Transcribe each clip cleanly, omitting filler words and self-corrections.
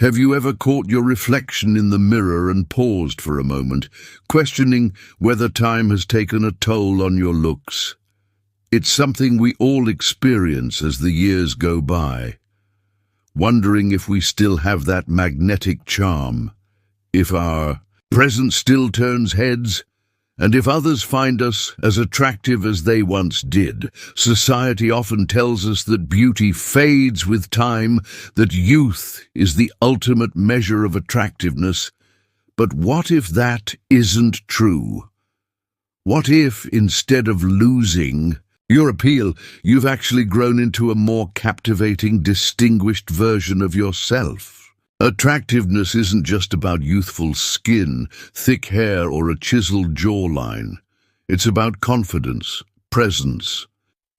Have you ever caught your reflection in the mirror and paused for a moment, questioning whether time has taken a toll on your looks? It's something we all experience as the years go by, wondering if we still have that magnetic charm, if our presence still turns heads, and if others find us as attractive as they once did. Society often tells us that beauty fades with time, that youth is the ultimate measure of attractiveness. But what if that isn't true? What if, instead of losing your appeal, you've actually grown into a more captivating, distinguished version of yourself? Attractiveness isn't just about youthful skin, thick hair, or a chiseled jawline. It's about confidence, presence,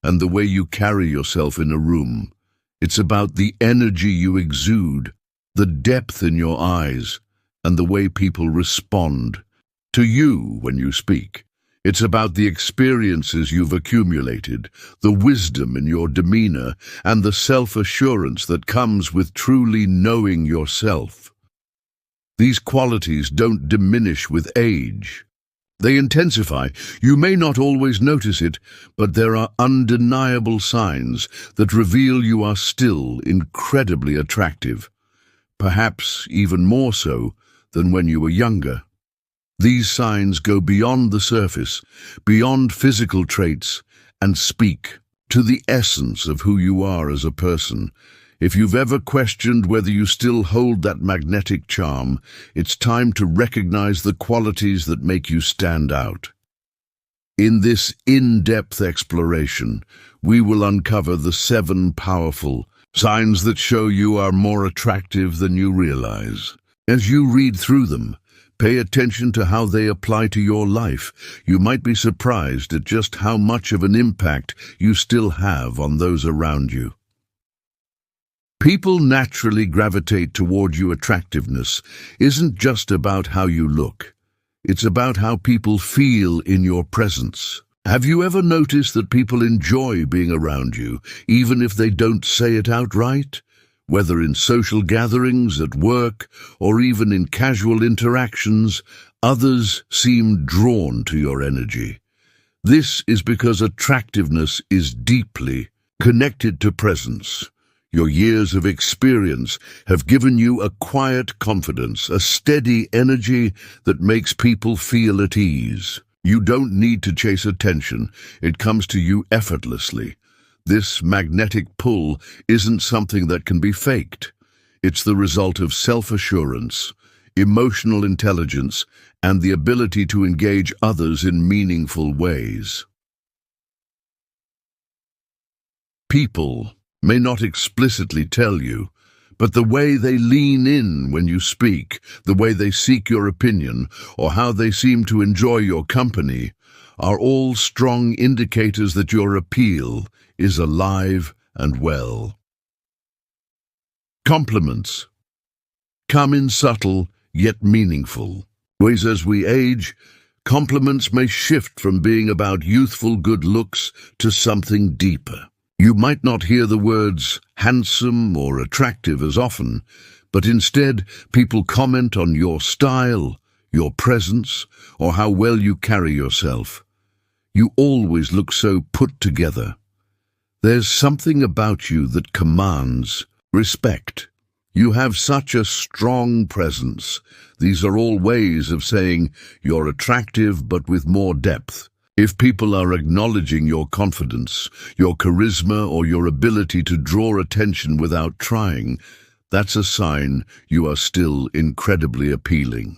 and the way you carry yourself in a room. It's about the energy you exude, the depth in your eyes, and the way people respond to you when you speak. It's about the experiences you've accumulated, the wisdom in your demeanor, and the self-assurance that comes with truly knowing yourself. These qualities don't diminish with age. They intensify. You may not always notice it, but there are undeniable signs that reveal you are still incredibly attractive, perhaps even more so than when you were younger. These signs go beyond the surface, beyond physical traits, and speak to the essence of who you are as a person. If you've ever questioned whether you still hold that magnetic charm, it's time to recognize the qualities that make you stand out. In this in-depth exploration, we will uncover the 7 powerful signs that show you are more attractive than you realize. As you read through them, pay attention to how they apply to your life. You might be surprised at just how much of an impact you still have on those around you. People naturally gravitate toward you. Attractiveness isn't just about how you look. It's about how people feel in your presence. Have you ever noticed that people enjoy being around you, even if they don't say it outright? Whether in social gatherings, at work, or even in casual interactions, others seem drawn to your energy. This is because attractiveness is deeply connected to presence. Your years of experience have given you a quiet confidence, a steady energy that makes people feel at ease. You don't need to chase attention. It comes to you effortlessly. This magnetic pull isn't something that can be faked. It's the result of self-assurance, emotional intelligence, and the ability to engage others in meaningful ways. People may not explicitly tell you, but the way they lean in when you speak, the way they seek your opinion, or how they seem to enjoy your company, are all strong indicators that your appeal is alive and well. Compliments come in subtle yet meaningful ways. As we age, compliments may shift from being about youthful good looks to something deeper. You might not hear the words handsome or attractive as often, but instead people comment on your style, your presence, or how well you carry yourself. You always look so put together. There's something about you that commands respect. You have such a strong presence. These are all ways of saying you're attractive, but with more depth. If people are acknowledging your confidence, your charisma, or your ability to draw attention without trying, that's a sign you are still incredibly appealing.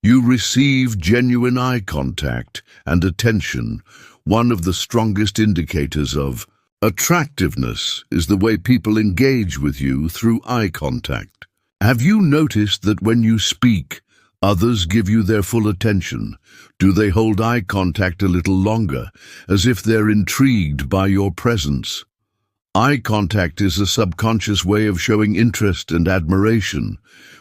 You receive genuine eye contact and attention. One of the strongest indicators of attractiveness is the way people engage with you through eye contact. Have you noticed that when you speak, others give you their full attention? Do they hold eye contact a little longer, as if they're intrigued by your presence? Eye contact is a subconscious way of showing interest and admiration.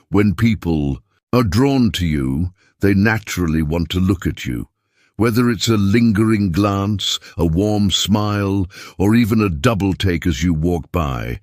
When people are drawn to you, they naturally want to look at you. Whether it's a lingering glance, a warm smile, or even a double take as you walk by,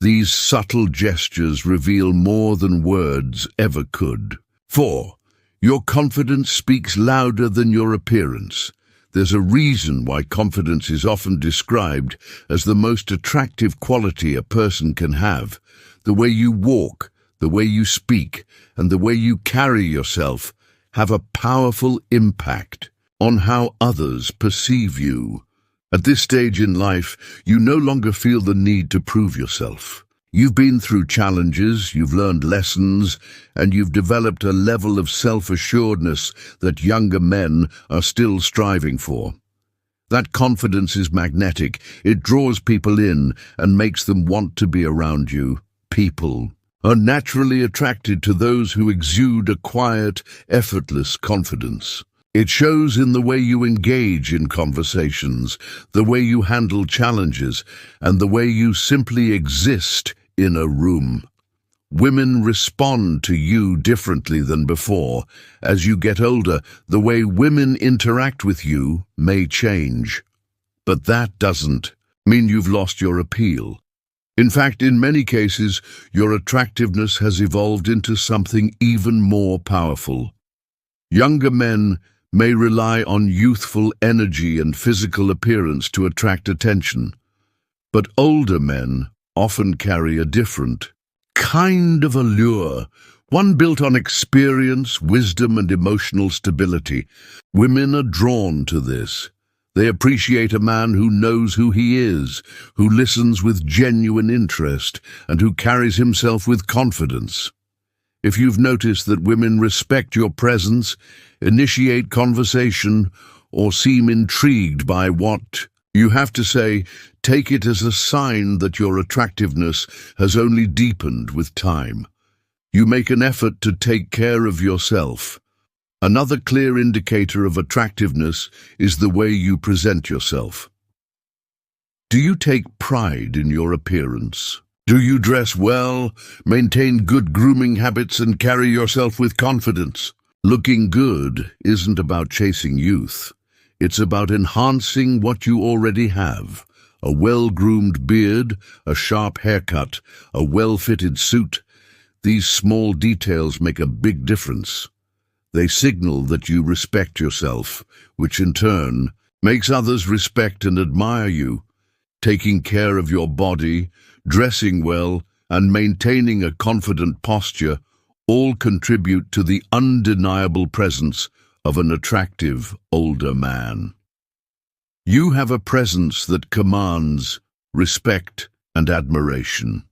These subtle gestures reveal more than words ever could. 4. Your confidence speaks louder than your appearance. There's a reason why confidence is often described as the most attractive quality a person can have. The way you walk, the way you speak, and the way you carry yourself have a powerful impact on how others perceive you. At this stage in life, you no longer feel the need to prove yourself. You've been through challenges, you've learned lessons, and you've developed a level of self-assuredness that younger men are still striving for. That confidence is magnetic. It draws people in and makes them want to be around you. People are naturally attracted to those who exude a quiet, effortless confidence. It shows in the way you engage in conversations, the way you handle challenges, and the way you simply exist in a room. Women respond to you differently than before. As you get older, the way women interact with you may change. But that doesn't mean you've lost your appeal. In fact, in many cases, your attractiveness has evolved into something even more powerful. Younger men may rely on youthful energy and physical appearance to attract attention, but older men often carry a different kind of allure, one built on experience, wisdom, and emotional stability. Women are drawn to this. They appreciate a man who knows who he is, who listens with genuine interest, and who carries himself with confidence. If you've noticed that women respect your presence, initiate conversation, or seem intrigued by what you have to say, take it as a sign that your attractiveness has only deepened with time. You make an effort to take care of yourself. Another clear indicator of attractiveness is the way you present yourself. Do you take pride in your appearance? Do you dress well, maintain good grooming habits, and carry yourself with confidence? Looking good isn't about chasing youth. It's about enhancing what you already have. A well-groomed beard, a sharp haircut, a well-fitted suit. These small details make a big difference. They signal that you respect yourself, which in turn makes others respect and admire you. Taking care of your body, dressing well, and maintaining a confident posture all contribute to the undeniable presence of an attractive older man. You have a presence that commands respect and admiration.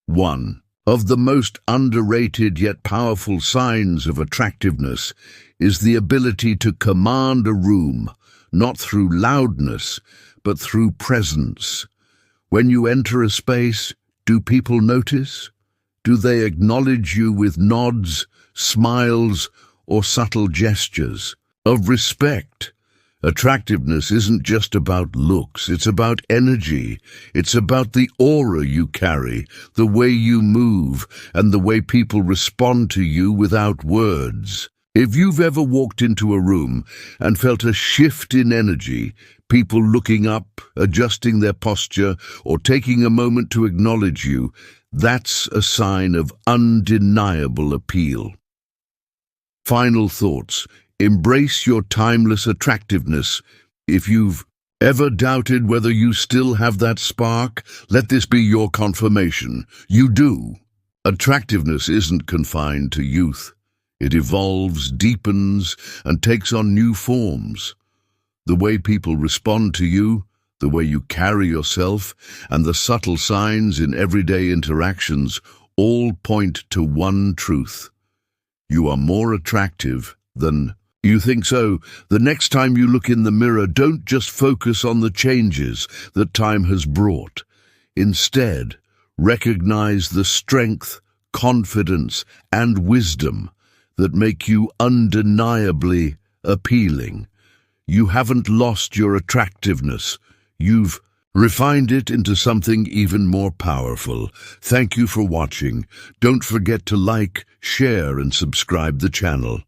1. Of the most underrated yet powerful signs of attractiveness is the ability to command a room, not through loudness, but through presence. When you enter a space, do people notice? Do they acknowledge you with nods, smiles, or subtle gestures of respect? Attractiveness isn't just about looks, it's about energy. It's about the aura you carry, the way you move, and the way people respond to you without words. If you've ever walked into a room and felt a shift in energy, people looking up, adjusting their posture, or taking a moment to acknowledge you, that's a sign of undeniable appeal. Final thoughts. Embrace your timeless attractiveness. If you've ever doubted whether you still have that spark, let this be your confirmation. You do. Attractiveness isn't confined to youth. It evolves, deepens, and takes on new forms. The way people respond to you, the way you carry yourself, and the subtle signs in everyday interactions all point to one truth. You are more attractive than you think. So, the next time you look in the mirror, don't just focus on the changes that time has brought. Instead, recognize the strength, confidence, and wisdom that make you undeniably appealing. You haven't lost your attractiveness. You've refined it into something even more powerful. Thank you for watching. Don't forget to like, share, and subscribe the channel.